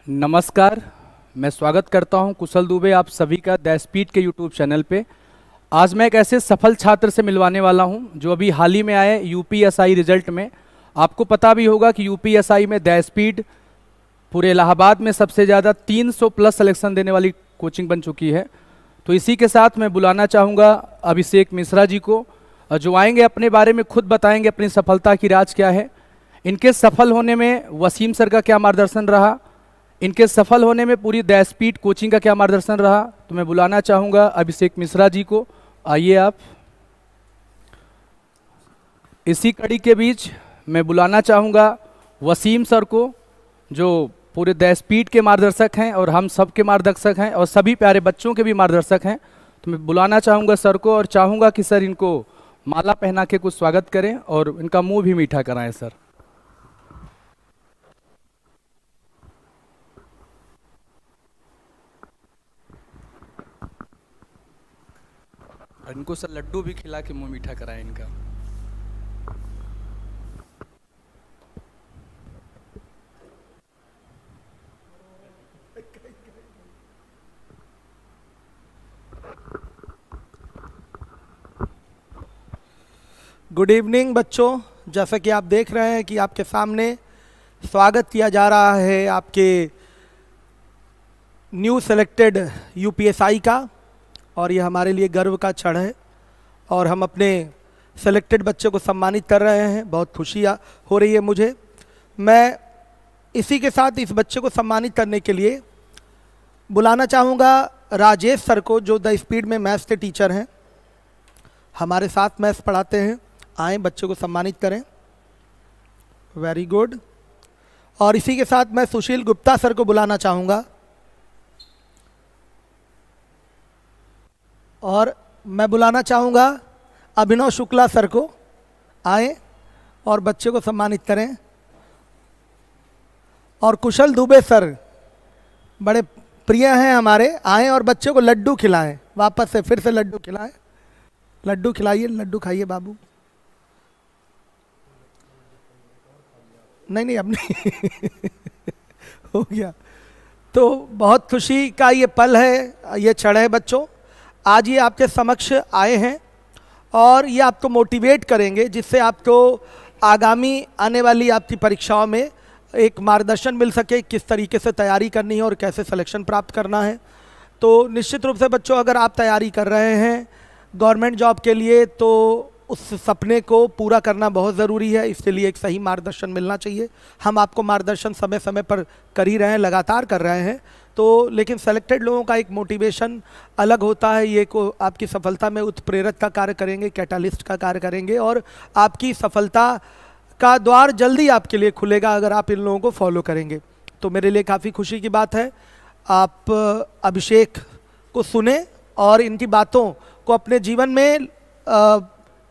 नमस्कार। मैं स्वागत करता हूं कुशल दुबे आप सभी का द स्पीड के यूट्यूब चैनल पे। आज मैं एक ऐसे सफल छात्र से मिलवाने वाला हूं जो अभी हाल ही में आए यूपीएसआई रिजल्ट में। आपको पता भी होगा कि यूपीएसआई में द स्पीड पूरे इलाहाबाद में सबसे ज़्यादा 300 प्लस सिलेक्शन देने वाली कोचिंग बन चुकी है। तो इसी के साथ मैं बुलाना चाहूँगा अभिषेक मिश्रा जी को, जो आएंगे अपने बारे में खुद बताएंगे अपनी सफलता की राज क्या है, इनके सफल होने में वसीम सर का क्या मार्गदर्शन रहा, इनके सफल होने में पूरी द स्पीड कोचिंग का क्या मार्गदर्शन रहा। तो मैं बुलाना चाहूँगा अभिषेक मिश्रा जी को। आइए आप। इसी कड़ी के बीच मैं बुलाना चाहूँगा वसीम सर को, जो पूरे द स्पीड के मार्गदर्शक हैं और हम सब के मार्गदर्शक हैं और सभी प्यारे बच्चों के भी मार्गदर्शक हैं। तो मैं बुलाना चाहूँगा सर को और चाहूँगा कि सर इनको माला पहना के कुछ स्वागत करें और इनका मुंह भी मीठा कराएं सर। और इनको सर लड्डू भी खिला के मुंह मीठा कराएं इनका। गुड इवनिंग बच्चों। जैसा कि आप देख रहे हैं कि आपके सामने स्वागत किया जा रहा है आपके न्यू सेलेक्टेड यूपीएसआई का, और ये हमारे लिए गर्व का क्षण है और हम अपने सेलेक्टेड बच्चे को सम्मानित कर रहे हैं। बहुत खुशी हो रही है मुझे। मैं इसी के साथ इस बच्चे को सम्मानित करने के लिए बुलाना चाहूँगा राजेश सर को, जो द स्पीड में मैथ्स के टीचर हैं, हमारे साथ मैथ्स पढ़ाते हैं। आए बच्चे को सम्मानित करें। Very good. और इसी के साथ मैं सुशील गुप्ता सर को बुलाना चाहूँगा और मैं बुलाना चाहूँगा अभिनव शुक्ला सर को। आए और बच्चे को सम्मानित करें। और कुशल दुबे सर बड़े प्रिय हैं हमारे, आए और बच्चे को लड्डू खिलाएं। वापस से फिर से लड्डू खिलाएं। लड्डू खिलाइए, लड्डू खाइए बाबू। नहीं अब नहीं हो गया। तो बहुत खुशी का ये पल है, ये क्षण है बच्चों। आज ये आपके समक्ष आए हैं और ये आपको मोटिवेट करेंगे, जिससे आपको आगामी आने वाली आपकी परीक्षाओं में एक मार्गदर्शन मिल सके, किस तरीके से तैयारी करनी है और कैसे सिलेक्शन प्राप्त करना है। तो निश्चित रूप से बच्चों, अगर आप तैयारी कर रहे हैं गवर्नमेंट जॉब के लिए, तो उस सपने को पूरा करना बहुत ज़रूरी है। इसके लिए एक सही मार्गदर्शन मिलना चाहिए। हम आपको मार्गदर्शन समय समय पर कर ही रहे हैं, लगातार कर रहे हैं। तो लेकिन सेलेक्टेड लोगों का एक मोटिवेशन अलग होता है। ये को आपकी सफलता में उत्प्रेरक का कार्य करेंगे, कैटालिस्ट का कार्य करेंगे, और आपकी सफलता का द्वार जल्दी आपके लिए खुलेगा अगर आप इन लोगों को फॉलो करेंगे। तो मेरे लिए काफ़ी खुशी की बात है। आप अभिषेक को सुने और इनकी बातों को अपने जीवन में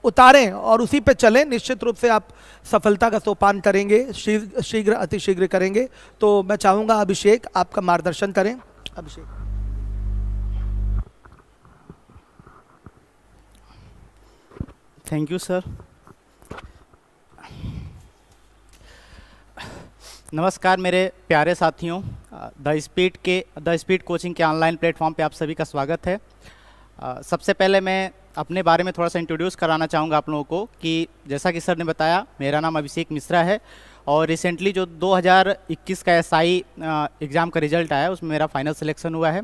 उतारें और उसी पे चलें। निश्चित रूप से आप सफलता का सोपान करेंगे, शीघ्र अतिशीघ्र करेंगे। तो मैं चाहूँगा अभिषेक आपका मार्गदर्शन करें। अभिषेक। Thank you sir. नमस्कार मेरे प्यारे साथियों। द स्पीड कोचिंग के ऑनलाइन प्लेटफॉर्म पे आप सभी का स्वागत है। सबसे पहले मैं अपने बारे में थोड़ा सा इंट्रोड्यूस कराना चाहूँगा आप लोगों को कि जैसा कि सर ने बताया, मेरा नाम अभिषेक मिश्रा है और रिसेंटली जो 2021 का एसआई एग्ज़ाम का रिजल्ट आया उसमें मेरा फाइनल सिलेक्शन हुआ है।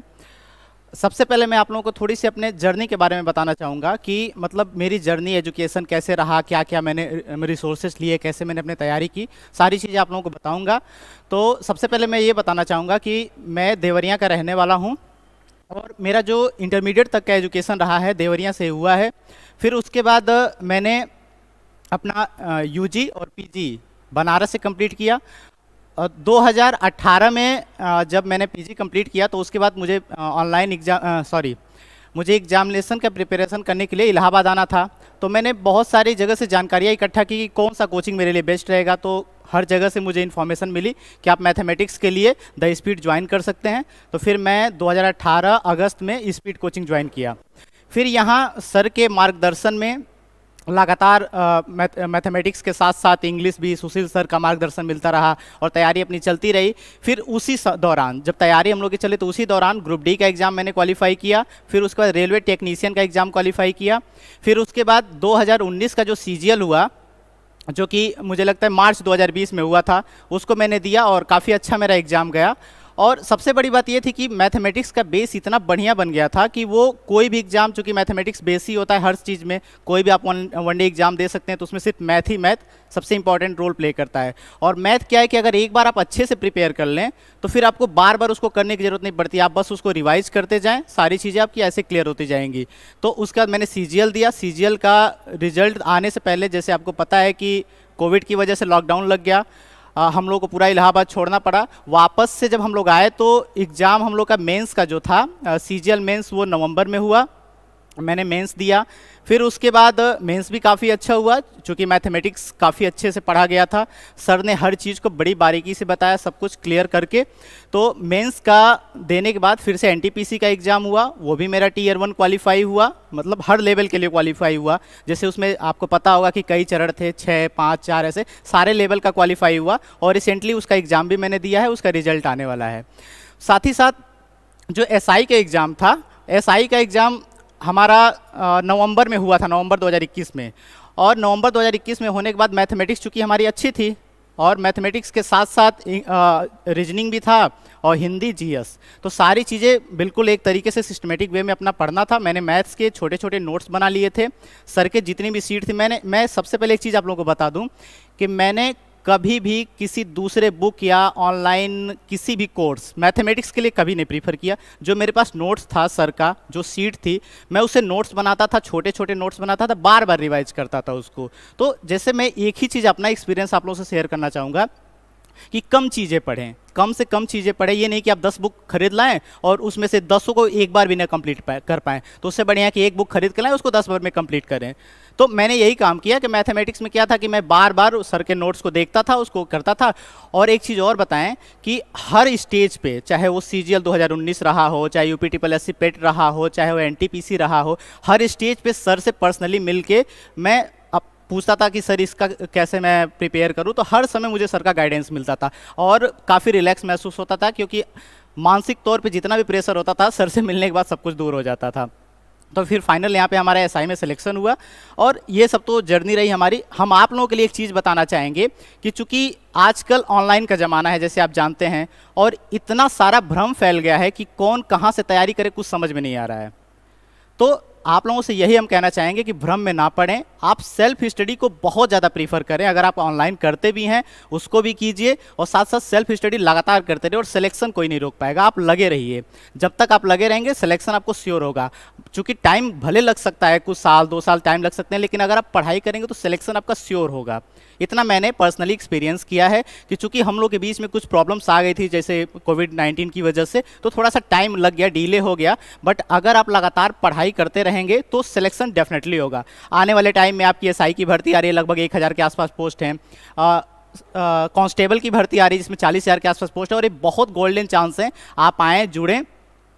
सबसे पहले मैं आप लोगों को थोड़ी सी अपने जर्नी के बारे में बताना चाहूँगा कि मतलब मेरी जर्नी एजुकेशन कैसे रहा, क्या क्या मैंने रिसोर्सेस लिए, कैसे मैंने अपनी तैयारी की, सारी चीज़ें आप लोगों को बताऊँगा। तो सबसे पहले मैं ये बताना चाहूँगा कि मैं देवरिया का रहने वाला हूँ और मेरा जो इंटरमीडिएट तक का एजुकेशन रहा है देवरिया से हुआ है। फिर उसके बाद मैंने अपना यूजी और पीजी बनारस से कंप्लीट किया। 2018 में जब मैंने पीजी कंप्लीट किया तो उसके बाद मुझे मुझे एग्जामिनेशन का प्रिपरेशन करने के लिए इलाहाबाद आना था। तो मैंने बहुत सारी जगह से जानकारियाँ इकट्ठा की कि कौन सा कोचिंग मेरे लिए बेस्ट रहेगा। तो हर जगह से मुझे इन्फॉर्मेशन मिली कि आप मैथमेटिक्स के लिए द स्पीड ज्वाइन कर सकते हैं। तो फिर मैं 2018 अगस्त में स्पीड कोचिंग ज्वाइन किया। फिर यहाँ सर के मार्गदर्शन में लगातार मैथमेटिक्स के साथ साथ इंग्लिश भी सुशील सर का मार्गदर्शन मिलता रहा और तैयारी अपनी चलती रही। फिर उसी दौरान जब तैयारी हम लोग की चले तो उसी दौरान ग्रुप डी का एग्ज़ाम मैंने क्वालिफाई किया, फिर उसके बाद रेलवे टेक्नीशियन का एग्ज़ाम क्वालिफाई किया, फिर उसके बाद 2019 का जो सीजीएल हुआ जो कि मुझे लगता है मार्च 2020 में हुआ था, उसको मैंने दिया और काफ़ी अच्छा मेरा एग्ज़ाम गया। और सबसे बड़ी बात ये थी कि मैथमेटिक्स का बेस इतना बढ़िया बन गया था कि वो कोई भी एग्ज़ाम, चूँकि मैथमेटिक्स बेस ही होता है हर चीज़ में, कोई भी आप वन डे एग्ज़ाम दे सकते हैं, तो उसमें सिर्फ मैथ ही मैथ सबसे इंपॉर्टेंट रोल प्ले करता है। और मैथ क्या है कि अगर एक बार आप अच्छे से प्रिपेयर कर लें तो फिर आपको बार बार उसको करने की ज़रूरत नहीं पड़ती, आप बस उसको रिवाइज करते जाएँ, सारी चीज़ें आपकी ऐसे क्लियर होती जाएंगी। तो उसके बाद मैंने सीजीएल दिया। सीजीएल का रिजल्ट आने से पहले, जैसे आपको पता है कि कोविड की वजह से लॉकडाउन लग गया, हम लोग को पूरा इलाहाबाद छोड़ना पड़ा। वापस से जब हम लोग आए तो एग्ज़ाम हम लोग का मेंस का जो था सीजीएल मेंस वो नवंबर में हुआ, मैंने मेंस दिया। फिर उसके बाद मेंस भी काफ़ी अच्छा हुआ, चूँकि मैथमेटिक्स काफ़ी अच्छे से पढ़ा गया था, सर ने हर चीज़ को बड़ी बारीकी से बताया, सब कुछ क्लियर करके। तो मेंस का देने के बाद फिर से एनटीपीसी का एग्ज़ाम हुआ, वो भी मेरा टीयर 1 क्वालिफाई हुआ, मतलब हर लेवल के लिए क्वालिफाई हुआ। जैसे उसमें आपको पता होगा कि कई चरण थे, 6, 5, 4 ऐसे सारे लेवल का क्वालिफाई हुआ। और रिसेंटली उसका एग्ज़ाम भी मैंने दिया है, उसका रिजल्ट आने वाला है। साथ ही साथ जो एसआई का एग्ज़ाम था, एसआई का एग्ज़ाम हमारा नवंबर में हुआ था, नवंबर 2021 में। और नवंबर 2021 में होने के बाद मैथमेटिक्स चूँकि हमारी अच्छी थी और मैथमेटिक्स के साथ साथ रीजनिंग भी था और हिंदी जीएस, तो सारी चीज़ें बिल्कुल एक तरीके से सिस्टमेटिक वे में अपना पढ़ना था। मैंने मैथ्स के छोटे छोटे नोट्स बना लिए थे, सर के जितनी भी सीट थी मैं सबसे पहले एक चीज़ आप लोगों को बता दूं कि मैंने कभी भी किसी दूसरे बुक या ऑनलाइन किसी भी कोर्स मैथमेटिक्स के लिए कभी नहीं प्रीफर किया। जो मेरे पास नोट्स था सर का, जो सीट थी, मैं उससे नोट्स बनाता था, छोटे छोटे नोट्स बनाता था, बार बार रिवाइज करता था उसको। तो जैसे मैं एक ही चीज़ अपना एक्सपीरियंस आप लोगों से शेयर करना चाहूँगा कि कम चीज़ें पढ़ें, कम से कम चीज़ें पढ़ें। ये नहीं कि आप 10 बुक खरीद लाएं और उसमें से 10 को एक बार भी ना कंप्लीट कर पाएँ, तो उससे बढ़िया कि एक बुक खरीद कर लाएं, उसको 10 बार में कंप्लीट करें। तो मैंने यही काम किया कि मैथमेटिक्स में क्या था कि मैं बार बार सर के नोट्स को देखता था, उसको करता था। और एक चीज़ और बताएं कि हर स्टेज पे, चाहे वो सीजीएल 2019 रहा हो, चाहे यूपीटीपीएससी पेट रहा हो, चाहे वो एनटीपीसी रहा हो, हर स्टेज पे सर से पर्सनली मिल के मैं पूछता था कि सर इसका कैसे मैं प्रिपेयर करूं। तो हर समय मुझे सर का गाइडेंस मिलता था और काफ़ी रिलैक्स महसूस होता था, क्योंकि मानसिक तौर पे जितना भी प्रेशर होता था, सर से मिलने के बाद सब कुछ दूर हो जाता था। तो फिर फाइनल यहाँ पे हमारा एसआई में सिलेक्शन हुआ और ये सब तो जर्नी रही हमारी। हम आप लोगों के लिए एक चीज़ बताना चाहेंगे कि चूँकि आजकल ऑनलाइन का ज़माना है, जैसे आप जानते हैं, और इतना सारा भ्रम फैल गया है कि कौन कहाँ से तैयारी करे कुछ समझ में नहीं आ रहा है। तो आप लोगों से यही हम कहना चाहेंगे कि भ्रम में ना पड़ें, आप सेल्फ स्टडी को बहुत ज़्यादा प्रीफर करें। अगर आप ऑनलाइन करते भी हैं उसको भी कीजिए और साथ साथ सेल्फ स्टडी लगातार करते रहिए और सिलेक्शन कोई नहीं रोक पाएगा। आप लगे रहिए, जब तक आप लगे रहेंगे सिलेक्शन आपको श्योर होगा। चूँकि टाइम भले लग सकता है, कुछ साल 2 साल टाइम लग सकते हैं, लेकिन अगर आप पढ़ाई करेंगे तो सिलेक्शन आपका श्योर होगा। इतना मैंने पर्सनली एक्सपीरियंस किया है कि चूँकि हम लोग के बीच में कुछ प्रॉब्लम्स आ गई थी, जैसे कोविड-19 की वजह से, तो थोड़ा सा टाइम लग गया, डिले हो गया। बट अगर आप लगातार पढ़ाई करते रहेंगे तो सिलेक्शन डेफिनेटली होगा। आने वाले टाइम में आपकी एसआई की भर्ती आ रही है, लगभग 1000 के आसपास पोस्ट हैं। कांस्टेबल की भर्ती आ रही है जिसमें 40,000 के आसपास पोस्ट है और ये बहुत गोल्डन चांस है। आप आएँ, जुड़ें।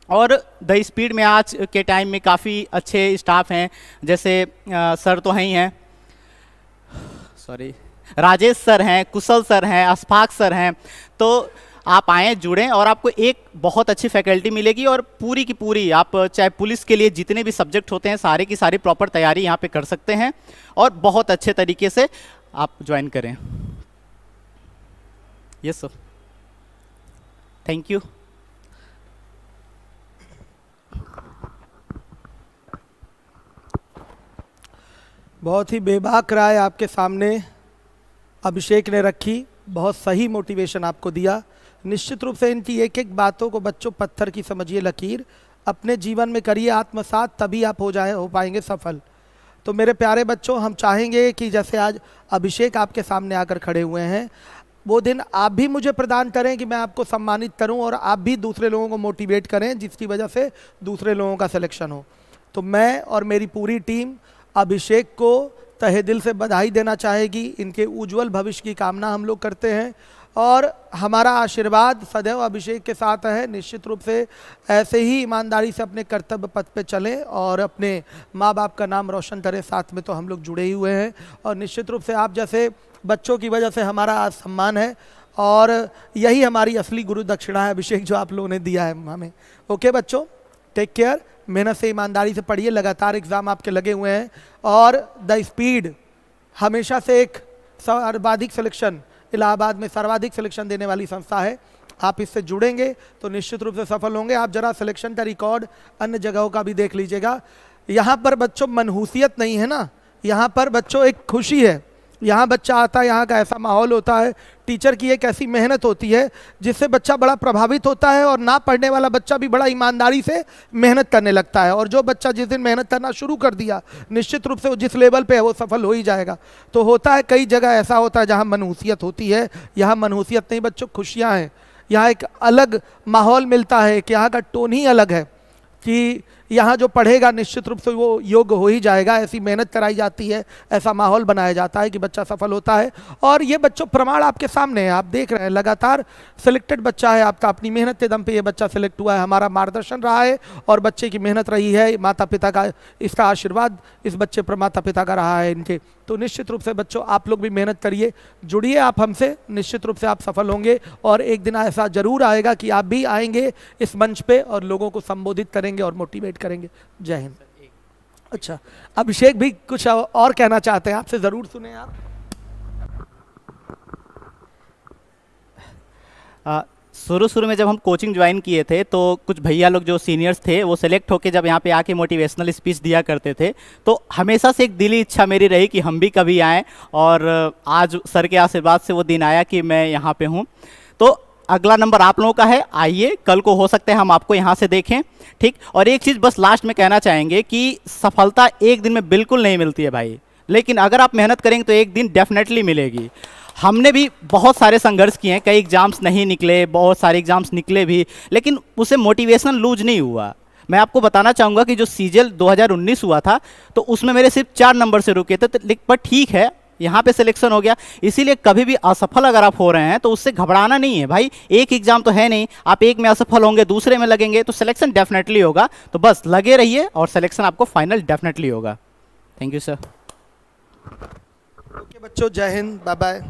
और द स्पीड में आज के टाइम में काफ़ी अच्छे स्टाफ हैं, जैसे सर तो हैं ही हैं, सॉरी, राजेश सर हैं, कुशल सर हैं, अशफाक सर हैं। तो आप आएँ, जुड़ें और आपको एक बहुत अच्छी फैकल्टी मिलेगी और पूरी की पूरी आप चाहे पुलिस के लिए जितने भी सब्जेक्ट होते हैं सारे की सारी प्रॉपर तैयारी यहाँ पे कर सकते हैं और बहुत अच्छे तरीके से आप ज्वाइन करें। Yes sir, thank you. बहुत ही बेबाक राय आपके सामने अभिषेक ने रखी, बहुत सही मोटिवेशन आपको दिया। निश्चित रूप से इनकी एक एक बातों को बच्चों पत्थर की समझिए लकीर, अपने जीवन में करिए आत्मसात, तभी आप हो पाएंगे सफल। तो मेरे प्यारे बच्चों, हम चाहेंगे कि जैसे आज अभिषेक आपके सामने आकर खड़े हुए हैं, वो दिन आप भी मुझे प्रदान करें कि मैं आपको सम्मानित करूं और आप भी दूसरे लोगों को मोटिवेट करें जिसकी वजह से दूसरे लोगों का सिलेक्शन हो। तो मैं और मेरी पूरी टीम अभिषेक को तहे दिल से बधाई देना चाहेगी। इनके उज्जवल भविष्य की कामना हम लोग करते हैं और हमारा आशीर्वाद सदैव अभिषेक के साथ है। निश्चित रूप से ऐसे ही ईमानदारी से अपने कर्तव्य पथ पे चलें और अपने माँ बाप का नाम रोशन करें। साथ में तो हम लोग जुड़े ही हुए हैं और निश्चित रूप से आप जैसे बच्चों की वजह से हमारा आज सम्मान है और यही हमारी असली गुरु दक्षिणा है अभिषेक, जो आप लोगों ने दिया है हमें। ओके बच्चों, टेक केयर, मेहनत से ईमानदारी से पढ़िए, लगातार एग्ज़ाम आपके लगे हुए हैं और द स्पीड हमेशा से एक सर्वाधिक सिलेक्शन, इलाहाबाद में सर्वाधिक सिलेक्शन देने वाली संस्था है। आप इससे जुड़ेंगे तो निश्चित रूप से सफल होंगे। आप जरा सिलेक्शन का रिकॉर्ड अन्य जगहों का भी देख लीजिएगा। यहाँ पर बच्चों मनहूसियत नहीं है ना, यहाँ पर बच्चों एक खुशी है। यहाँ बच्चा आता है, यहाँ का ऐसा माहौल होता है, टीचर की एक ऐसी मेहनत होती है जिससे बच्चा बड़ा प्रभावित होता है और ना पढ़ने वाला बच्चा भी बड़ा ईमानदारी से मेहनत करने लगता है। और जो बच्चा जिस दिन मेहनत करना शुरू कर दिया, निश्चित रूप से वो जिस लेवल पे है वो सफल हो ही जाएगा। तो होता है कई जगह ऐसा होता है जहाँ मनहूसियत होती है, यहाँ मनहूसियत नहीं बच्चों, खुशियाँ हैं। यहाँ एक अलग माहौल मिलता है कि यहाँ का टोन ही अलग है कि यहाँ जो पढ़ेगा निश्चित रूप से वो योग्य हो ही जाएगा। ऐसी मेहनत कराई जाती है, ऐसा माहौल बनाया जाता है कि बच्चा सफल होता है। और ये बच्चों प्रमाण आपके सामने है, आप देख रहे हैं, लगातार सिलेक्टेड बच्चा है आपका। अपनी मेहनत के दम पे ये बच्चा सिलेक्ट हुआ है, हमारा मार्गदर्शन रहा है और बच्चे की मेहनत रही है, माता पिता का इसका आशीर्वाद इस बच्चे पर माता पिता का रहा है इनके। तो निश्चित रूप से बच्चों आप लोग भी मेहनत करिए, जुड़िए आप हमसे, निश्चित रूप से आप सफल होंगे। और एक दिन ऐसा जरूर आएगा कि आप भी आएंगे इस मंच पे और लोगों को संबोधित करेंगे और मोटिवेट करेंगे। जय हिंद। अच्छा, अभिषेक भी कुछ और कहना चाहते हैं, आपसे जरूर सुने आप। शुरू में जब हम कोचिंग ज्वाइन किए थे तो कुछ भैया लोग जो सीनियर्स थे वो सेलेक्ट होके जब यहाँ पे आके मोटिवेशनल स्पीच दिया करते थे, तो हमेशा से एक दिली इच्छा मेरी रही कि हम भी कभी आएँ। और आज सर के आशीर्वाद से वो दिन आया कि मैं यहाँ पे हूँ। तो अगला नंबर आप लोगों का है, आइए, कल को हो सकता है हम आपको यहाँ से देखें, ठीक। और एक चीज़ बस लास्ट में कहना चाहेंगे कि सफलता एक दिन में बिल्कुल नहीं मिलती है भाई, लेकिन अगर आप मेहनत करेंगे तो एक दिन डेफिनेटली मिलेगी। हमने भी बहुत सारे संघर्ष किए हैं, कई एग्जाम्स नहीं निकले, बहुत सारे एग्जाम्स निकले भी, लेकिन उसे मोटिवेशन लूज नहीं हुआ। मैं आपको बताना चाहूँगा कि जो सीजीएल 2019 हुआ था तो उसमें मेरे सिर्फ 4 नंबर से रुके थे, पर ठीक है, यहाँ पे सिलेक्शन हो गया। इसीलिए कभी भी असफल अगर आप हो रहे हैं तो उससे घबराना नहीं है भाई, एक एग्जाम तो है नहीं, आप एक में असफल होंगे दूसरे में लगेंगे तो सिलेक्शन डेफिनेटली होगा। तो बस लगे रहिए और सिलेक्शन आपको फाइनल डेफिनेटली होगा। Thank you sir. ओके बच्चों, जय हिंद, बाय बाय।